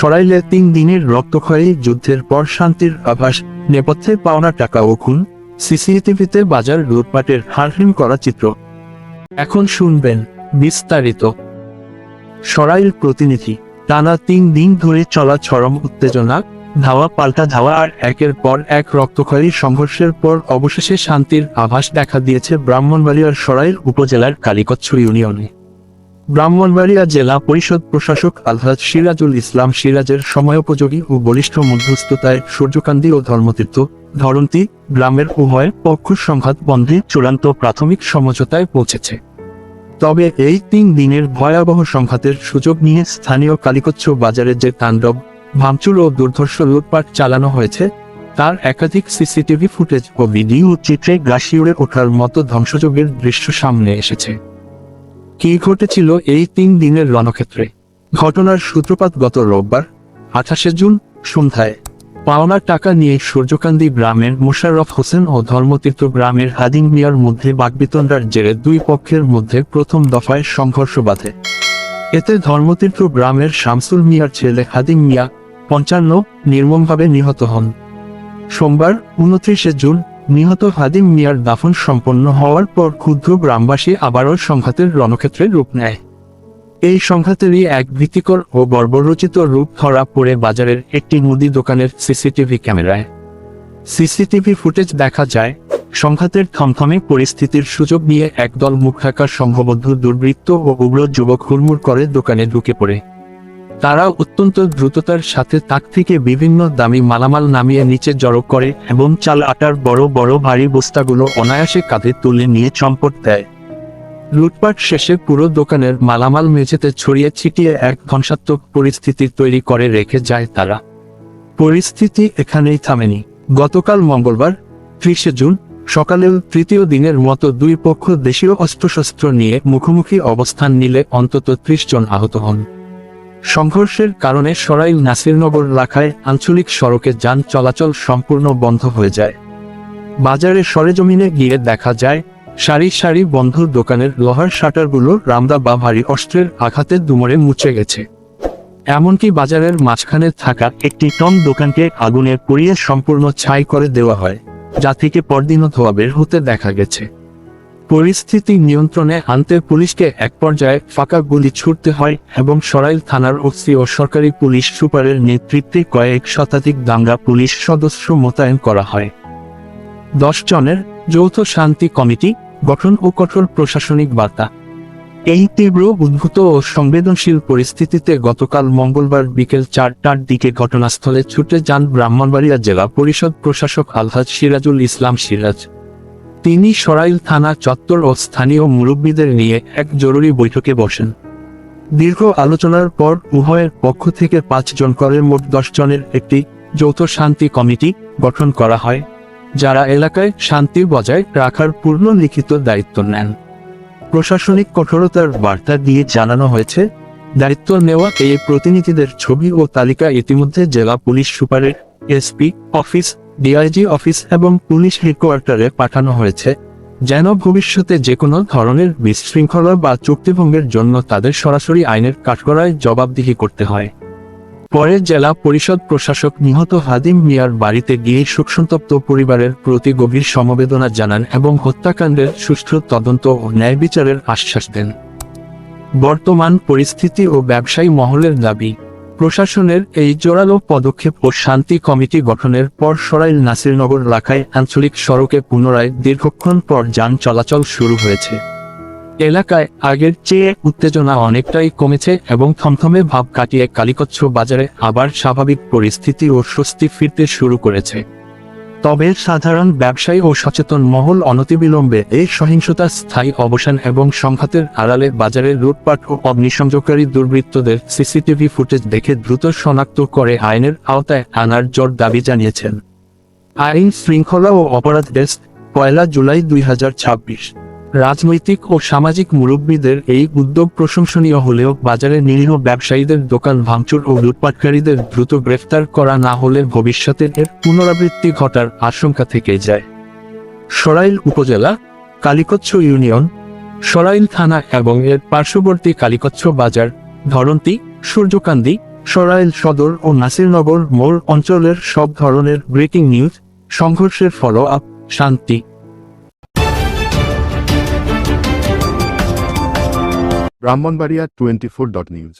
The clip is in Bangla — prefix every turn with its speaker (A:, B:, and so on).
A: সরাইলে 3 দিনের রক্তক্ষয়ী যুদ্ধের পর শান্তির আভাস, নেপথ্যে পাওনা টাকা ও খুন, সিসিটিভিতে বাজার লুটপাটের হারহীন করা চিত্র। এখন শুনবেন বিস্তারিত। সরাইল প্রতিনিধি। টানা 3 দিন ধরে চলা চরম উত্তেজনা, ধাওয়া পাল্টা ধাওয়া আর একের পর এক রক্তক্ষয়ী সংঘর্ষের পর অবশেষে শান্তির আভাস দেখা দিয়েছে ব্রাহ্মণবাড়িয়ার সরাইল উপজেলার কালিকচ্ছ ইউনিয়নে। ব্রাহ্মণবাড়িয়া জেলা পরিষদ প্রশাসক আলহাজ সিরাজুল ইসলাম সিরাজের সময়োপযোগী ও বলিষ্ঠ মধ্যস্থতায় সূর্যকান্দি ও ধর্মতীর্থ ধরন্তী গ্রামের উভয় পক্ষ সংঘাত বন্ধে চূড়ান্ত প্রাথমিক সমঝোতায় পৌঁছেছে। তবে এই 3 দিনের ভয়াবহ সংঘাতের সুযোগ নিয়ে স্থানীয় কালিকচ্ছ বাজারে যে তাণ্ডব, ভাঙচুর ও দুর্ধর্ষ লুটপাট চালানো হয়েছে, তার একাধিক সিসিটিভি ফুটেজ ও ভিডিও চিত্রে গা শিউরে ওঠার মতো ধ্বংসযজ্ঞের দৃশ্য সামনে এসেছে। কি ঘটেছিল এই 3 দিনের রণক্ষেত্রে? ঘটনার সূত্রপাত গত রোববার 28 জুন সন্ধ্যায়। পাওনা টাকা নিয়ে সূর্যকান্দি গ্রামের মোশাররফ হোসেন ও ধর্মতীর্থ গ্রামের হাদিম মিয়ার মধ্যে বাকবিতণ্ডার জেরে দুই পক্ষের মধ্যে প্রথম দফায় সংঘর্ষ বাধে। এতে ধর্মতীর্থ গ্রামের শামসুল মিয়ার ছেলে হাদিম মিয়া 55 নির্মমভাবে নিহত হন। সোমবার 29 জুন নিহত হাদিম মিয়ার দাফন সম্পন্ন হওয়ার পর ক্ষুব্ধ গ্রামবাসী আবারও সংঘাতের রণক্ষেত্রে রূপ নেয়। এই সংঘাতেরই এক ভীতিকর ও বর্বরচিত রূপ ধরা পড়ে বাজারের একটি মুদি দোকানের সিসিটিভি ক্যামেরায়। সিসিটিভি ফুটেজ দেখা যায়, সংঘাতের থমথমে পরিস্থিতির সুযোগ নিয়ে একদল মুখঢাকা সংঘবদ্ধ দুর্বৃত্ত ও উগ্র যুবক হুড়মুড় করে দোকানে ঢুকে পড়ে। তারা অত্যন্ত দ্রুততার সাথে তাক থেকে বিভিন্ন দামি মালামাল নামিয়ে নিচে জড়ো করে এবং চাল আটার বড় বড় ভারী বস্তাগুলো অনায়াসে কাঁধে তুলে নিয়ে চম্পট দেয়। লুটপাট শেষে পুরো দোকানের মালামাল মেঝেতে ছড়িয়ে ছিটিয়ে এক ধ্বংসাত্মক পরিস্থিতি তৈরি করে রেখে যায় তারা। পরিস্থিতি এখানেই থামেনি। গতকাল মঙ্গলবার 30 জুন সকালেও তৃতীয় দিনের মতো দুই পক্ষ দেশীয় অস্ত্রশস্ত্র নিয়ে মুখোমুখি অবস্থান নিলে অন্তত 30 জন আহত হন। সংঘর্ষের কারণে সরাইল নাসিরনগর এলাকায় আঞ্চলিক সড়কে যান চলাচল সম্পূর্ণ বন্ধ হয়ে যায়। বাজারে সরেজমিনে গিয়ে দেখা যায়, সারি সারি বন্ধ দোকানের লোহার শাটারগুলো রামদা বা ভারী অস্ত্রের আঘাতে দুমড়ে মুচড়ে গেছে। এমনকি বাজারের মাঝখানে থাকা একটি টং দোকানকে আগুনে পুড়িয়ে সম্পূর্ণ ছাই করে দেওয়া হয়, যা থেকে পরদিনও ধোঁয়া বের হতে দেখা গেছে। পরিস্থিতি নিয়ন্ত্রণে আনতে পুলিশকে এক পর্যায়ে ফাঁকা গুলি ছুড়তে হয় এবং সরাইল থানার ওসি ও সরকারি পুলিশ সুপারের নেতৃত্বে কয়েক শতাধিক দাঙ্গা পুলিশ সদস্য মোতায়েন করা হয়। 10 জনের যৌথ শান্তি কমিটি গঠন ও কঠোর প্রশাসনিক বার্তা। এই তীব্র উদ্ভূত ও সংবেদনশীল পরিস্থিতিতে গতকাল মঙ্গলবার বিকেল 4টার দিকে ঘটনাস্থলে ছুটে যান ব্রাহ্মণবাড়িয়া জেলা পরিষদ প্রশাসক আলহাজ সিরাজুল ইসলাম সিরাজ। তিনি সরাইল থানা চত্বর ও স্থানীয় মুরব্বীদের নিয়ে এক জরুরি বৈঠকে বসেন। দীর্ঘ আলোচনার পর উভয়ের পক্ষ থেকে 5 জন করে মোট 10 জনের একটি যৌথ শান্তি কমিটি গঠন করা হয়, যারা এলাকায় শান্তি বজায় রাখার পূর্ণ লিখিত দায়িত্ব নেন। প্রশাসনিক কঠোরতার বার্তা দিয়ে জানানো হয়েছে, দায়িত্ব নেওয়া এই প্রতিনিধিদের ছবি ও তালিকা ইতিমধ্যে জেলা পুলিশ সুপারের এসপি অফিস, ডিআইজি অফিস এবং পুলিশ হেডকোয়ার্টারে পাঠানো হয়েছে, যেন ভবিষ্যতে যে কোনো ধরনের বিশৃঙ্খলা বা চুক্তিভঙ্গের জন্য তাদের সরাসরি আইনের কাঠগড়ায় জবাবদিহি করতে হয়। পরে জেলা পরিষদ প্রশাসক নিহত হাদিম মিয়ার বাড়িতে গিয়ে শোকসন্তপ্ত পরিবারের প্রতি গভীর সমবেদনা জানান এবং হত্যাকাণ্ডের সুষ্ঠু তদন্ত ও ন্যায় বিচারের আশ্বাস দেন। বর্তমান পরিস্থিতি ও ব্যবসায়ী মহলের দাবি, প্রশাসনের এই জোরালো পদক্ষেপ ও শান্তি কমিটি গঠনের পর সরাইল নাসিরনগর এলাকায় আঞ্চলিক সড়কে পুনরায় দীর্ঘক্ষণ পর যান চলাচল শুরু হয়েছে। এলাকায় আগের চেয়ে উত্তেজনা অনেকটাই কমেছে এবং থমথমে ভাব কাটিয়ে কালিকচ্ছ বাজারে আবার স্বাভাবিক পরিস্থিতি ও স্বস্তি ফিরতে শুরু করেছে। তবে সাধারণ ব্যবসায়ী ও সচেতন মহল অনতিবিলম্বে এই সহিংসতার স্থায়ী অবসান এবং সংঘাতের আড়ালে বাজারে লুটপাট ও অগ্নিসংযোগকারী দুর্বৃত্তদের সিসিটিভি ফুটেজ দেখে দ্রুত শনাক্ত করে আইনের আওতায় আনার জোর দাবি জানিয়েছেন। আইন শৃঙ্খলা ও অপরাধ ডেস্ক, 1 জুলাই 2026। রাজনৈতিক ও সামাজিক মুরব্বীদের এই উদ্যোগ প্রশংসনীয় হলেও বাজারে নিরীহ ব্যবসায়ীদের দোকান ভাঙচুর ও লুটপাটকারীদের দ্রুত গ্রেফতার করা না হলে ভবিষ্যতে এর পুনরাবৃত্তি ঘটার আশঙ্কা থেকে যায়। সরাইল উপজেলা, কালিকচ্ছ ইউনিয়ন, সরাইল থানা এবং এর পার্শ্ববর্তী কালিকচ্ছ বাজার, ধরন্তী, সূর্যকান্দি, সরাইল সদর ও নাসিরনগর মোড় অঞ্চলের সব ধরনের ব্রেকিং নিউজ, সংঘর্ষের ফলো আপ, শান্তি।
B: ব্রাহ্মণবাড়িয়া 24.নিউজ।